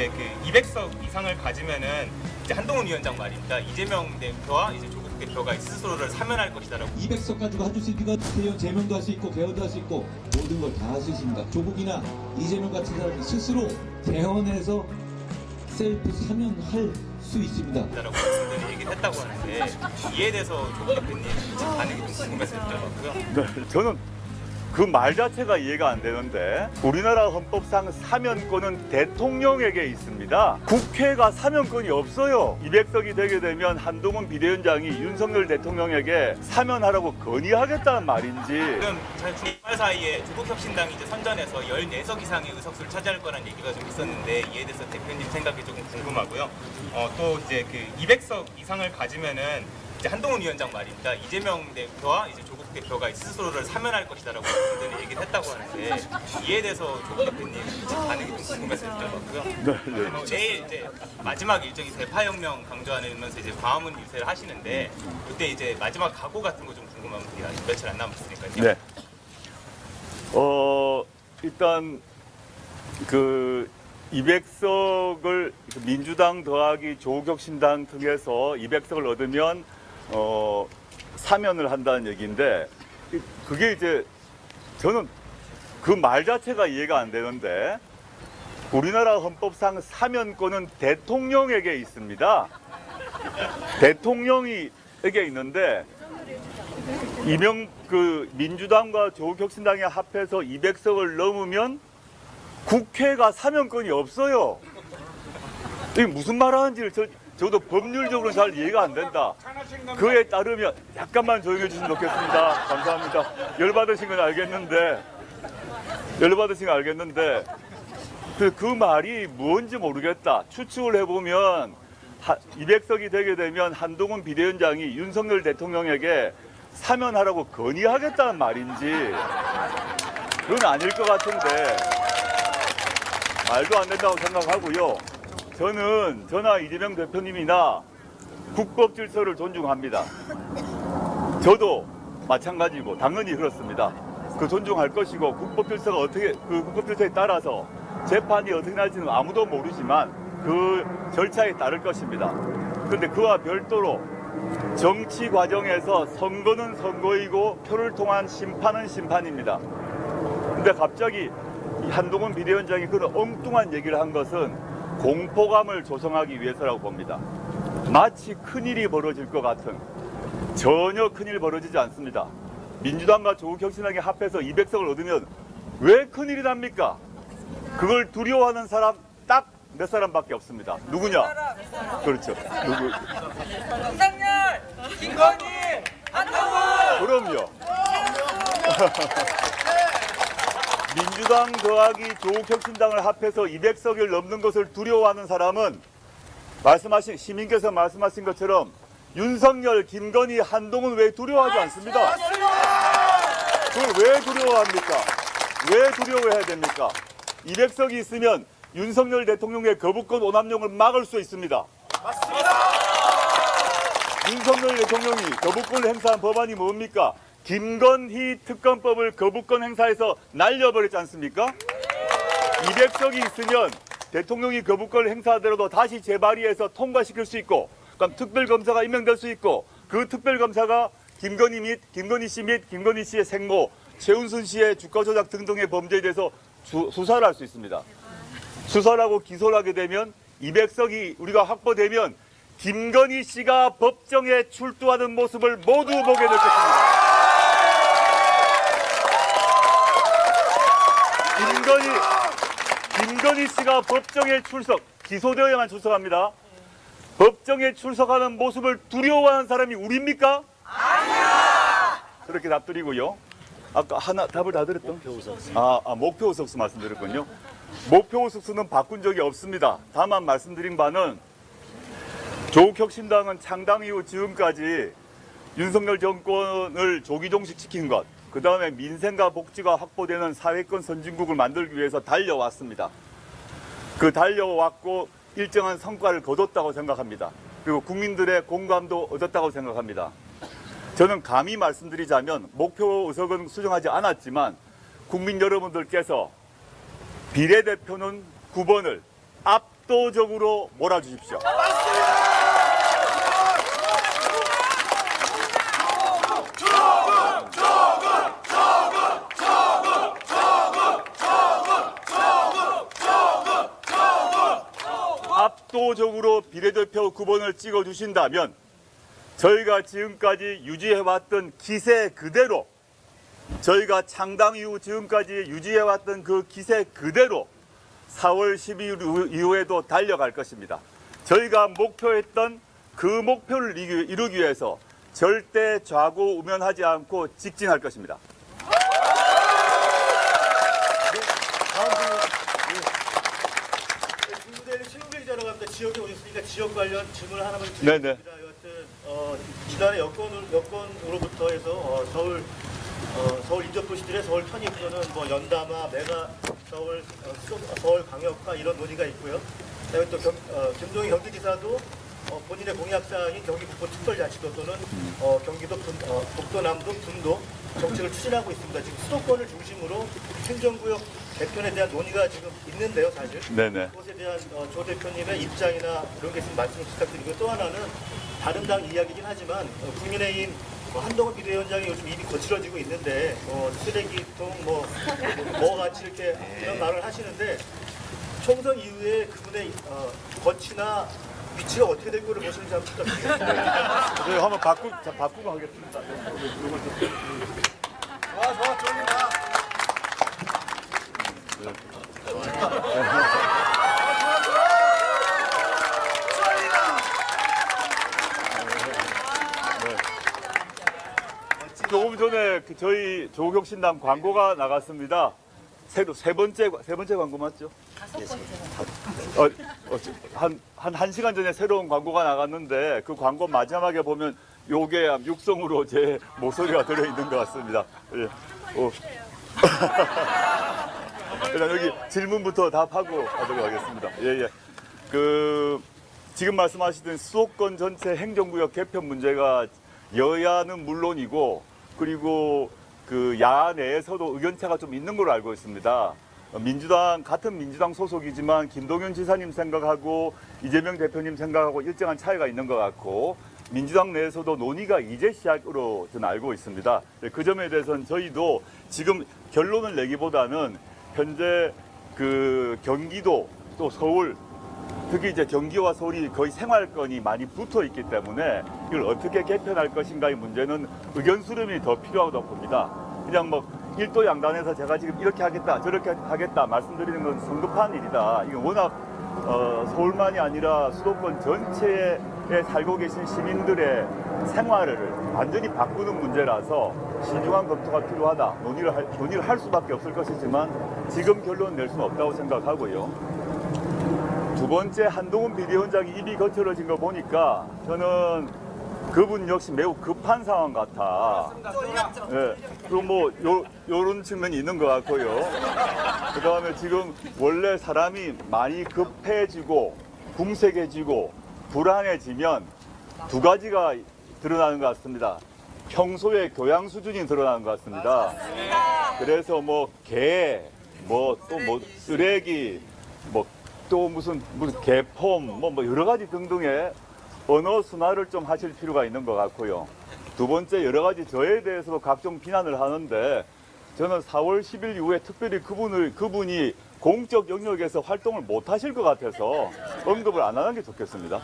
이제 그 200석 이상을 가지면은 이제 한동훈 위원장 말입니다. 이재명 대표와 이제 조국 대표가 스스로를 사면할 것이다라고. 200석 가지고 할 수 있으니까 대의원 제명도 할 수 있고 개헌도 할 수 있고 모든 걸 다 할 수 있습니다. 조국이나 이재명 같은 사람이 스스로 대헌해서 셀프 사면할 수 있습니다. 라고 말씀드린 얘기를 했다고 하는데 이에 대해서 조국 대표님 반응이 좀 궁금해서 여쭤봤고요. 네, 저는 그 말 자체가 이해가 안 되는데 우리나라 헌법상 사면권은 대통령에게 있습니다. 국회가 사면권이 없어요. 200석이 되게 되면 한동훈 비대위원장이 윤석열 대통령에게 사면하라고 건의하겠다는 말인지. 지금 주말 사이에 조국혁신당이 이제 선전해서 14석 이상의 의석수를 차지할 거라는 얘기가 좀 있었는데 이에 대해서 대표님 생각이 조금 궁금하고요. 또 이제 그 200석 이상을 가지면은 이제 한동훈 위원장 말입니다. 이재명 대표와 이제 조국 대표가 스스로를 사면할 것이다라고 말씀드린 얘기를 했다고 하는데 이에 대해서 조국 대표님 반응이 좀 궁금해서 여쭤봤고요. 내일 이제 마지막 일정이 대파혁명 강조하면서 이제 광화문 유세를 하시는데 그때 이제 마지막 각오 같은 거 좀 궁금합니다. 며칠 안 남았으니까요. 네. 일단 그 200석을 민주당 더하기 조국혁신당 통해서 200석을 얻으면 사면을 한다는 얘기인데 그게 이제 저는 그 말 자체가 이해가 안 되는데 우리나라 헌법상 사면권은 대통령에게 있습니다. 대통령에게 있는데 민주당과 조국혁신당이 합해서 200석을 넘으면 국회가 사면권이 없어요. 이게 무슨 말 하는지를 저도 법률적으로 잘 이해가 안 된다. 그에 따르면 약간만 조용해 주시면 좋겠습니다. 감사합니다. 열받으신 건 알겠는데 그 말이 뭔지 모르겠다. 추측을 해보면 200석이 되게 되면 한동훈 비대위원장이 윤석열 대통령에게 사면하라고 건의하겠다는 말인지 그건 아닐 것 같은데 말도 안 된다고 생각하고요. 저나 이재명 대표님이나 국법 질서를 존중합니다. 저도 마찬가지고 당연히 그렇습니다. 그 존중할 것이고 국법 질서가 어떻게 그 국법 질서에 따라서 재판이 어떻게 날지는 아무도 모르지만 그 절차에 따를 것입니다. 그런데 그와 별도로 정치 과정에서 선거는 선거이고 표를 통한 심판은 심판입니다. 근데 갑자기 이 한동훈 비대위원장이 그런 엉뚱한 얘기를 한 것은 공포감을 조성하기 위해서라고 봅니다. 마치 큰일이 벌어질 것 같은 전혀 큰일 벌어지지 않습니다. 민주당과 조국혁신당이 합해서 200석을 얻으면 왜 큰일이 납니까? 그걸 두려워하는 사람 딱 몇 사람밖에 없습니다. 누구냐? 그렇죠. 누구? 윤석열, 김건희, 한동훈. 그럼요. 민주당 더하기 조국혁신당을 합해서 200석을 넘는 것을 두려워하는 사람은 시민께서 말씀하신 것처럼 윤석열, 김건희, 한동훈 왜 두려워하지 않습니다. 그걸 왜 두려워합니까? 왜 두려워해야 됩니까? 200석이 있으면 윤석열 대통령의 거부권 오남용을 막을 수 있습니다. 맞습니다. 윤석열 대통령이 거부권을 행사한 법안이 뭡니까? 김건희 특검법을 거부권 행사해서 날려버렸지 않습니까? 200석이 있으면 대통령이 거부권을 행사하더라도 다시 재발의해서 통과시킬 수 있고, 그럼 특별검사가 임명될 수 있고, 그 특별검사가 김건희 씨 및 김건희 씨의 생모, 최은순 씨의 주가 조작 등등의 범죄에 대해서 수사를 할 수 있습니다. 수사를 하고 기소를 하게 되면 200석이 우리가 확보되면 김건희 씨가 법정에 출두하는 모습을 모두 보게 될 것입니다. 김건희 씨가 법정에 기소되어야만 출석합니다. 법정에 출석하는 모습을 두려워하는 사람이 우리입니까? 아니야! 그렇게 답드리고요. 아까 답을 다 드렸던? 목표 의석수 말씀드렸군요. 목표 의석수는 바꾼 적이 없습니다. 다만 말씀드린 바는 조국혁신당은 창당 이후 지금까지 윤석열 정권을 조기종식시킨 것, 그 다음에 민생과 복지가 확보되는 사회권 선진국을 만들기 위해서 달려왔습니다. 그 달려왔고 일정한 성과를 거뒀다고 생각합니다. 그리고 국민들의 공감도 얻었다고 생각합니다. 저는 감히 말씀드리자면 목표 의석은 수정하지 않았지만 국민 여러분들께서 비례대표는 9번을 압도적으로 몰아주십시오. 압도적으로 비례대표 9번을 찍어주신다면 저희가 지금까지 유지해왔던 기세 그대로, 저희가 창당 이후 지금까지 유지해왔던 그 기세 그대로 4월 12일 이후에도 달려갈 것입니다. 저희가 목표했던 그 목표를 이루기 위해서 절대 좌고우면하지 않고 직진할 것입니다. 중부대리 최우배 기자라고 합니다. 지역에 오셨으니까 지역 관련 질문 하나만 네네. 드리겠습니다. 여하튼 지난해 여권으로부터 해서 서울 인접도시들의 서울 편입으로는 뭐 연담화, 메가 서울 강력화 이런 논의가 있고요. 그다음에 또 김동희 경기지사도 본인의 공약사항인 경기 북부 특별자치도 또는 경기도 북도남도 분도 정책을 추진하고 있습니다. 지금 수도권을 중심으로 행정구역 개편에 대한 논의가 지금 있는데요, 사실. 네네. 그것에 대한 조 대표님의 입장이나 이런 게 있으면 말씀을 부탁드리고, 또 하나는 다른 당 이야기긴 하지만 국민의힘 한동훈 비대위원장이 요즘 입이 거칠어지고 있는데 쓰레기통 뭐 같이 이렇게 이런 말을 하시는데 총선 이후에 그분의 거치나 위치가 어떻게 될 거를 보시는지 한번 부탁드리겠습니다. 저희 한번 바꾸고 하겠습니다. 좋아, 좋습니다. 조금 전에 저희 조국혁신당 광고가 나갔습니다. 세 번째 광고 맞죠? 한 시간 전에 새로운 광고가 나갔는데 그 광고 마지막에 보면 요게 육성으로 제 목소리가 들어있는 것 같습니다. 예. 일단 여기 질문부터 답하고 가도록 하겠습니다. 예. 지금 말씀하시던 수도권 전체 행정구역 개편 문제가 여야는 물론이고 그리고 그 야당 내에서도 의견차가 좀 있는 걸로 알고 있습니다. 같은 민주당 소속이지만 김동연 지사님 생각하고 이재명 대표님 생각하고 일정한 차이가 있는 것 같고 민주당 내에서도 논의가 이제 시작으로 저는 알고 있습니다. 그 점에 대해서는 저희도 지금 결론을 내기보다는 현재 그 경기도 또 서울 특히 이제 경기와 서울이 거의 생활권이 많이 붙어 있기 때문에 이걸 어떻게 개편할 것인가의 문제는 의견 수렴이 더 필요하다고 봅니다. 그냥 일도 양단에서 제가 지금 이렇게 하겠다 저렇게 하겠다 말씀드리는 건 성급한 일이다. 이건 워낙 서울만이 아니라 수도권 전체에 살고 계신 시민들의 생활을 완전히 바꾸는 문제라서 신중한 검토가 필요하다. 논의를 할 수밖에 없을 것이지만 지금 결론 낼 수는 없다고 생각하고요. 두 번째 한동훈 비대위원장이 입이 거칠어진 거 보니까 저는 그분 역시 매우 급한 상황 같아. 예. 그리고 요런 측면이 있는 것 같고요. 그 다음에 지금 원래 사람이 많이 급해지고 궁색해지고 불안해지면 두 가지가 드러나는 것 같습니다. 평소에 교양 수준이 드러나는 것 같습니다. 그래서 개, 쓰레기, 또 무슨 개폼, 여러 가지 등등의 언어 순화를 좀 하실 필요가 있는 것 같고요. 두 번째, 여러 가지 저에 대해서도 각종 비난을 하는데 저는 4월 10일 이후에 특별히 그분이 공적 영역에서 활동을 못 하실 것 같아서 언급을 안 하는 게 좋겠습니다.